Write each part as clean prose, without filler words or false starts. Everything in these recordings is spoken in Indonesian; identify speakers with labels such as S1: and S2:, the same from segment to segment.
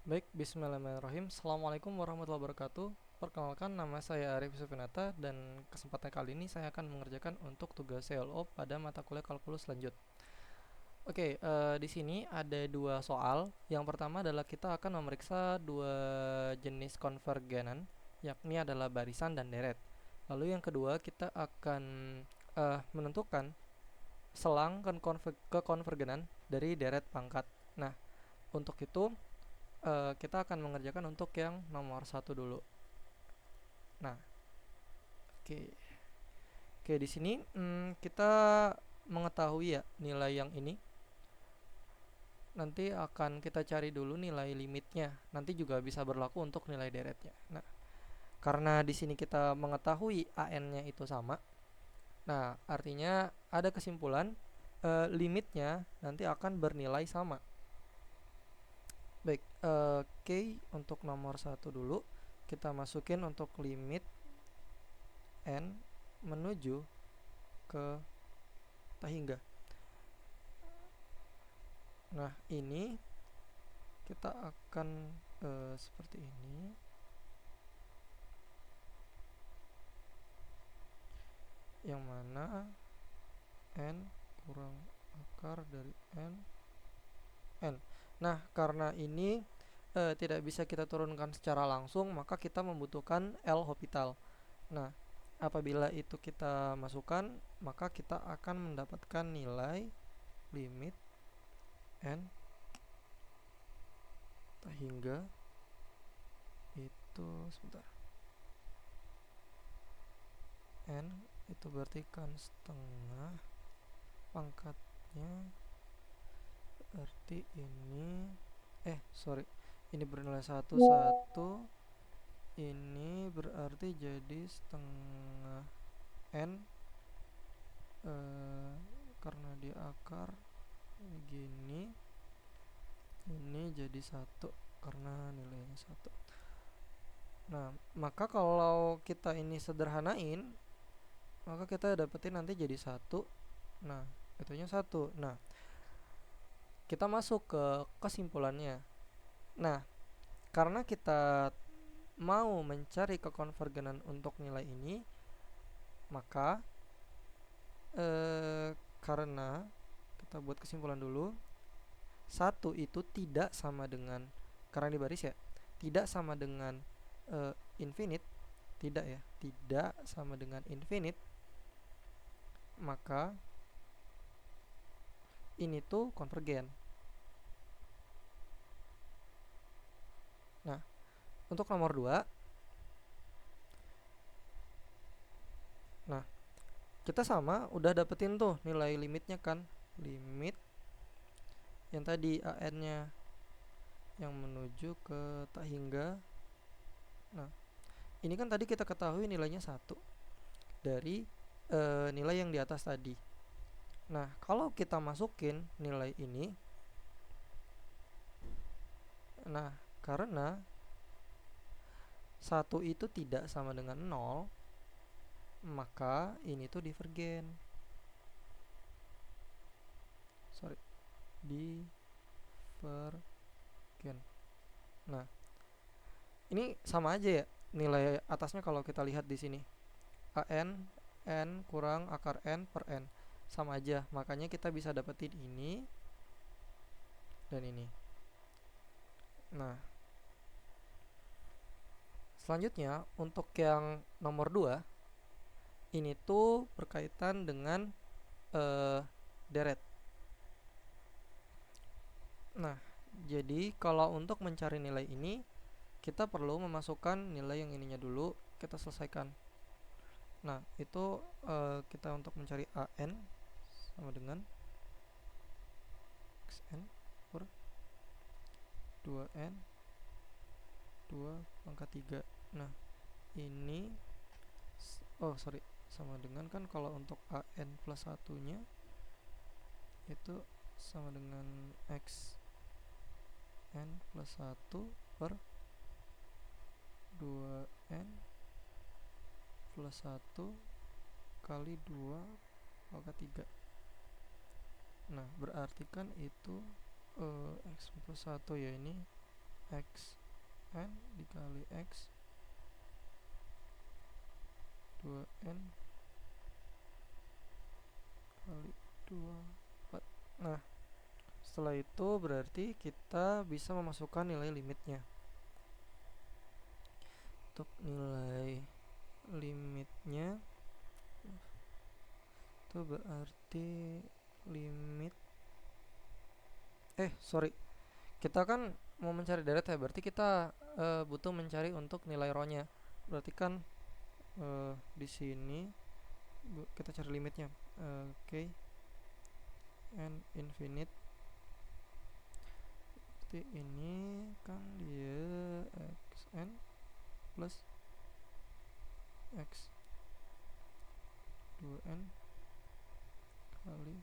S1: Baik, bismillahirrahmanirrahim. Assalamualaikum warahmatullahi wabarakatuh. Perkenalkan, nama saya Arif Sufinata dan kesempatan kali ini saya akan mengerjakan untuk tugas CLO pada mata kuliah kalkulus lanjut. Oke, di sini ada dua soal. Yang pertama adalah kita akan memeriksa dua jenis konvergenan, yakni adalah barisan dan deret. Lalu yang kedua kita akan menentukan selang kekonvergenan dari deret pangkat. Nah, untuk itu kita akan mengerjakan untuk yang nomor satu dulu. Nah, oke, oke di sini kita mengetahui ya nilai yang ini. Nanti akan kita cari dulu nilai limitnya. Nanti juga bisa berlaku untuk nilai deretnya. Nah, karena di sini kita mengetahui an-nya itu sama. Nah, artinya ada kesimpulan limitnya nanti akan bernilai sama. Baik, oke, untuk nomor satu dulu kita masukin untuk limit n menuju ke tak hingga. Nah, ini kita akan seperti ini. Yang mana n kurang akar dari n. Nah, karena ini tidak bisa kita turunkan secara langsung, maka kita membutuhkan L'Hopital. Nah, apabila itu kita masukkan, maka kita akan mendapatkan nilai limit n tak hingga itu sebentar. N itu berarti kan setengah, pangkatnya berarti ini ini bernilai 1 ini berarti jadi setengah n karena di akar gini, ini jadi 1 karena nilainya 1. Nah, maka kalau kita ini sederhanain, maka kita dapetin nanti jadi 1. Nah, itunya 1. Nah, kita masuk ke kesimpulannya. Nah, karena kita mau mencari kekonvergenan untuk nilai ini, maka karena kita buat kesimpulan dulu, 1 itu tidak sama dengan, karena di baris ya, tidak sama dengan infinite, tidak sama dengan infinite, maka ini tuh konvergen. Nah, untuk nomor 2, nah kita sama udah dapetin tuh nilai limitnya kan, limit yang tadi an-nya yang menuju ke tak hingga. Nah, ini kan tadi kita ketahui nilainya 1 dari nilai yang di atas tadi. Nah, kalau kita masukin nilai ini, nah karena 1 itu tidak sama dengan 0, maka ini tuh divergen. Divergen. Nah, ini sama aja ya nilai atasnya kalau kita lihat di sini. N kurang akar N per N. Sama aja, makanya kita bisa dapetin ini dan ini. Nah, selanjutnya untuk yang nomor 2, ini tuh berkaitan dengan deret. Nah, jadi kalau untuk mencari nilai ini, kita perlu memasukkan nilai yang ininya dulu, kita selesaikan. Nah, itu kita untuk mencari an sama dengan xn per 2n 2 pangkat 3. Nah, ini sama dengan, kan kalau untuk an plus 1 nya itu sama dengan x n plus 1 per 2n plus 1 kali 2 pangkat 3. Nah, berarti kan itu x plus 1 ya ini x n dikali x 2n kali 24. Nah, setelah itu berarti kita bisa memasukkan nilai limitnya. Untuk nilai limitnya itu berarti limit kita kan mau mencari deret ya, berarti kita butuh mencari untuk nilai rho-nya. Berarti kan di sini kita cari limitnya. Oke. N infinite. Berarti ini kan dia xn plus x 2n kali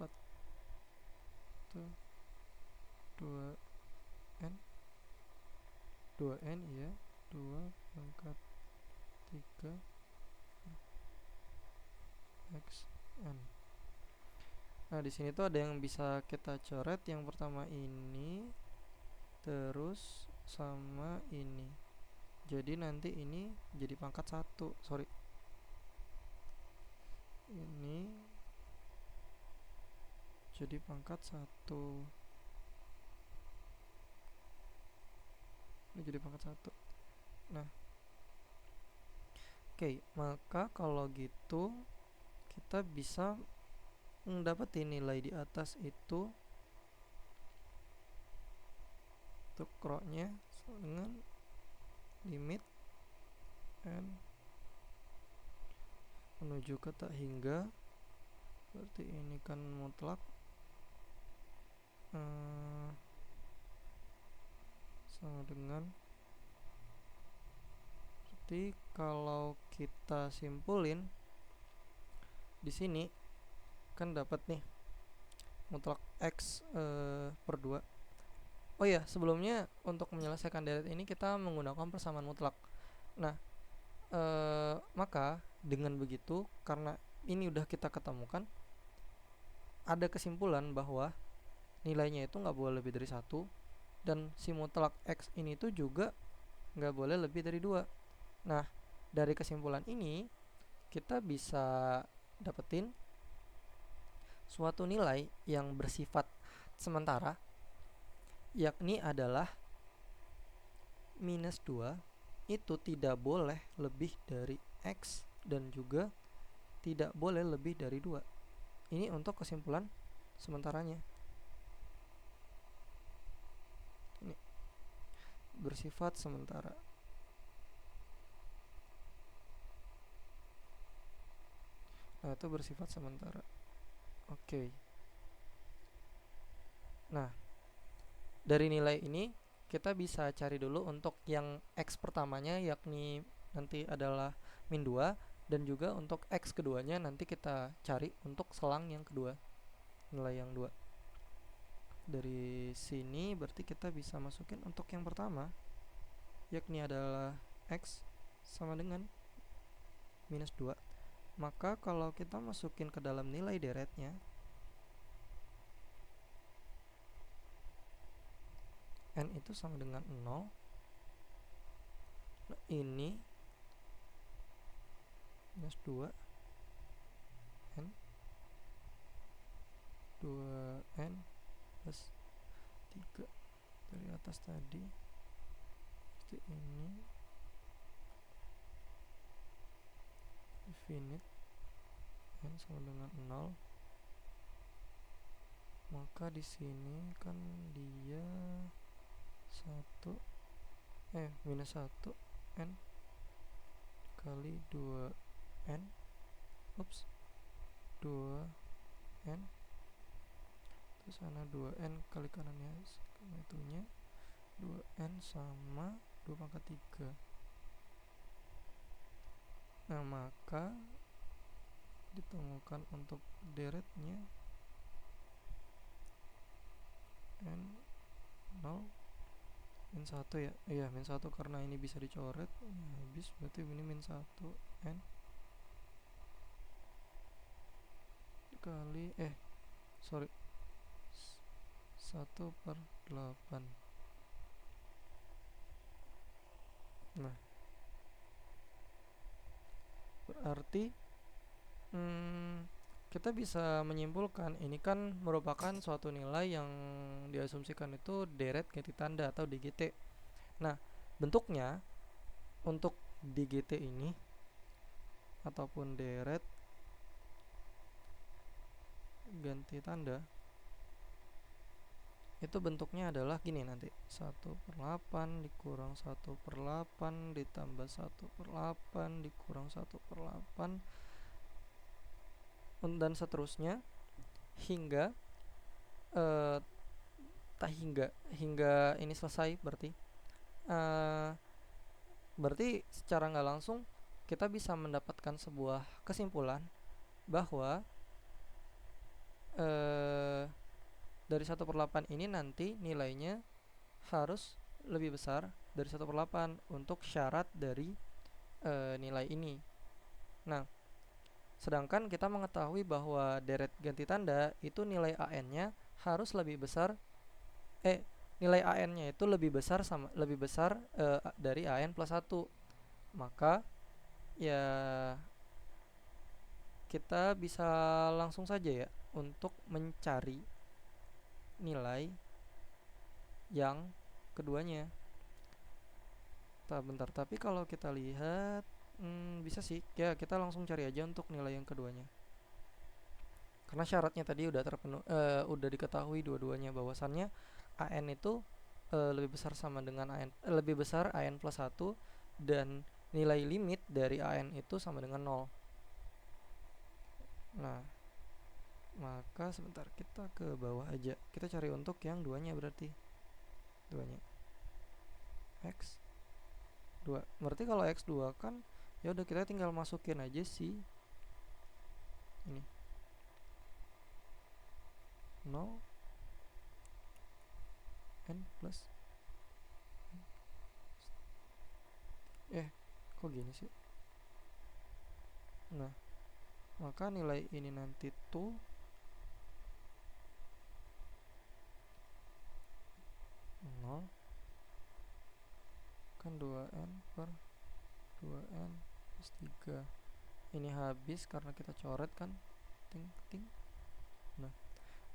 S1: 4 itu 2n 2n ya 2 pangkat 3 xn. Nah, di sini tuh ada yang bisa kita coret. Yang pertama ini, terus sama ini. Jadi nanti ini jadi pangkat 1. Sorry. Ini jadi pangkat 1. Ini jadi pangkat 1. Nah. Oke, maka kalau gitu kita bisa mendapati nilai di atas itu untuk rho-nya dengan limit n menuju ke tak hingga. Berarti ini kan mutlak sama dengan, berarti kalau kita simpulin di sini kan dapat nih mutlak x per 2. Oh ya, sebelumnya untuk menyelesaikan deret ini kita menggunakan persamaan mutlak. Nah, maka dengan begitu, karena ini udah kita ketemukan, ada kesimpulan bahwa nilainya itu nggak boleh lebih dari 1, dan si mutlak x ini tuh juga nggak boleh lebih dari 2. Nah, dari kesimpulan ini kita bisa dapetin suatu nilai yang bersifat sementara, yakni adalah minus 2 itu tidak boleh lebih dari x dan juga tidak boleh lebih dari 2. Ini untuk kesimpulan sementaranya. Ini bersifat sementara. Nah, itu bersifat sementara. Oke. Nah, dari nilai ini kita bisa cari dulu untuk yang x pertamanya, yakni nanti adalah min 2, dan juga untuk x keduanya nanti kita cari untuk selang yang kedua, nilai yang 2. Dari sini berarti kita bisa masukin untuk yang pertama, yakni adalah x sama dengan minus 2. Maka kalau kita masukin ke dalam nilai deretnya, n itu sama dengan 0. Nah, ini minus 2 n 2n plus 3 dari atas tadi. Jadi ini infinite n sama dengan 0. Maka di sini kan dia minus 1 n kali 2n 2n terus sana 2n kali kanannya itunya 2n sama 2 pangkat 3. Nah, maka ditemukan untuk deretnya n 0 min 1 ya. Iya, min 1 karena ini bisa dicoret. Habis berarti ini min 1 n dikali 1/8. Nah, berarti kita bisa menyimpulkan ini kan merupakan suatu nilai yang diasumsikan itu deret ganti tanda atau DGT. Nah, bentuknya untuk DGT ini ataupun deret ganti tanda itu bentuknya adalah gini nanti, 1/8 dikurang 1/8 ditambah 1/8 dikurang 1/8 dan seterusnya hingga eh, tak hingga ini selesai. Eh, berarti secara nggak langsung kita bisa mendapatkan sebuah kesimpulan bahwa eh, dari 1/8 ini nanti nilainya harus lebih besar dari 1/8 untuk syarat dari nilai ini. Nah, sedangkan kita mengetahui bahwa deret ganti tanda itu nilai AN-nya harus lebih besar nilai AN-nya itu lebih besar dari AN plus 1. Maka ya kita bisa langsung saja ya untuk mencari nilai yang keduanya. Bentar, tapi kalau kita lihat bisa sih ya, kita langsung cari aja untuk nilai yang keduanya. Karena syaratnya tadi udah udah diketahui dua-duanya bahwasannya AN itu lebih besar sama dengan lebih besar AN plus 1 dan nilai limit dari AN itu sama dengan 0. Nah, maka sebentar kita ke bawah aja. Kita cari untuk yang duanya, berarti duanya X 2. Berarti kalau X2 kan ya udah kita tinggal masukin aja sih ini 0 n plus kok gini sih. Nah, maka nilai ini nanti tuh 0 kan 2n per 2n plus 3. Ini habis karena kita coret kan, ting ting. Nah,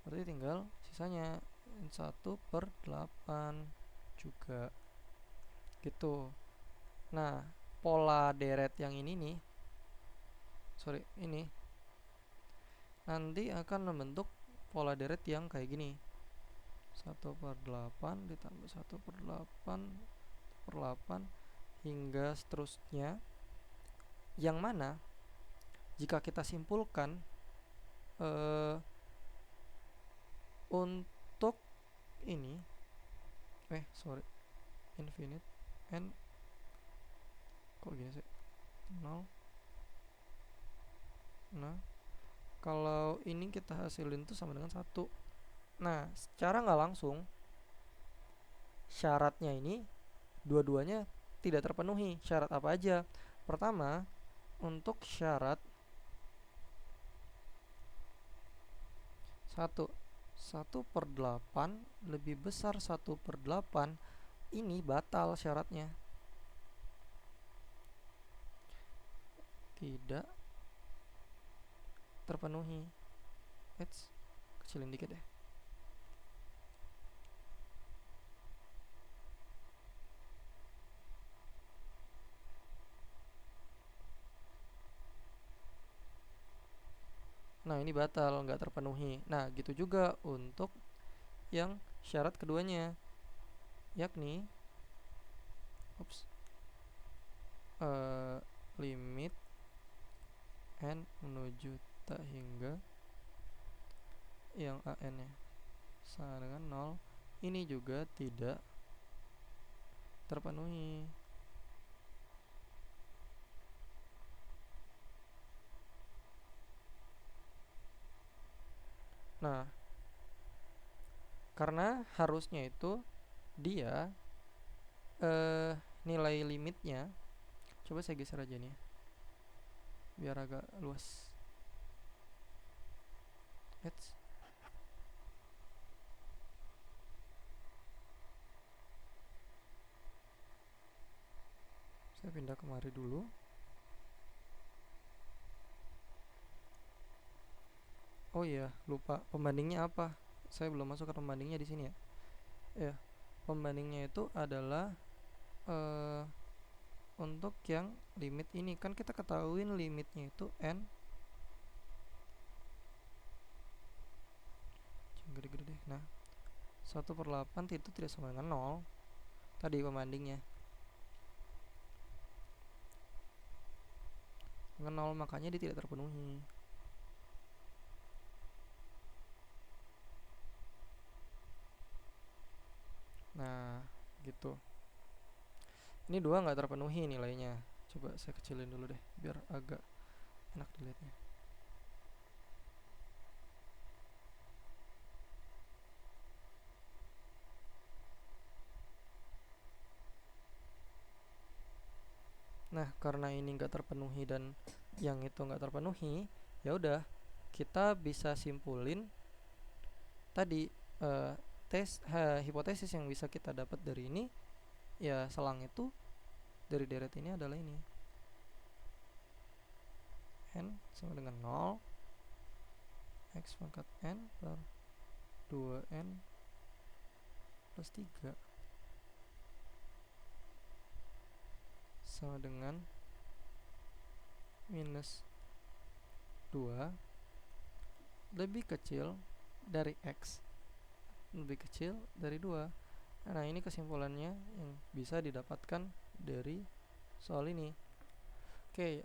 S1: berarti tinggal sisanya n1/8 juga gitu. Nah, pola deret yang ini nih, ini nanti akan membentuk pola deret yang kayak gini, 1/8 ditambah 1/8 hingga seterusnya, yang mana jika kita simpulkan untuk ini infinite n kok gini sih 0. Nah, kalau ini kita hasilin tuh sama dengan 1. Nah, secara nggak langsung syaratnya ini dua-duanya tidak terpenuhi. Syarat apa aja? Pertama, untuk syarat 1/8 lebih besar 1/8 ini batal syaratnya, tidak terpenuhi. Kecilin dikit deh. Nah, ini batal, nggak terpenuhi. Nah, gitu juga untuk yang syarat keduanya, yakni limit n menuju tak hingga yang AN nya sama dengan 0. Ini juga tidak terpenuhi. Nah, karena harusnya itu dia nilai limitnya, coba saya geser aja nih biar agak luas. Saya pindah kemari dulu. Oh iya, lupa. Pembandingnya apa? Saya belum masuk ke pembandingnya di sini ya. Ya, pembandingnya itu adalah eh untuk yang limit ini kan kita ketahuin limitnya itu n gede-gede deh. Nah, 1/8 itu tidak sama dengan 0. Tadi pembandingnya dengan 0, makanya dia tidak terpenuhi. Nah, gitu. Ini 2 nggak terpenuhi nilainya. Coba saya kecilin dulu deh biar agak enak dilihatnya. Nah, karena ini nggak terpenuhi dan yang itu nggak terpenuhi, ya udah kita bisa simpulin tadi eh, hipotesis yang bisa kita dapat dari ini, ya selang itu dari deret ini adalah ini, n sama dengan 0, x pangkat n per 2n plus 3 sama dengan minus 2 lebih kecil dari x lebih kecil dari 2. Nah, ini kesimpulannya yang bisa didapatkan dari soal ini. Oke,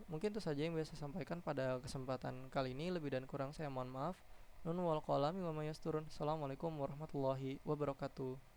S1: mungkin itu saja yang bisa saya sampaikan pada kesempatan kali ini. Lebih dan kurang saya mohon maaf. Nun wal qalam wa ma yasturun. Assalamualaikum warahmatullahi wabarakatuh.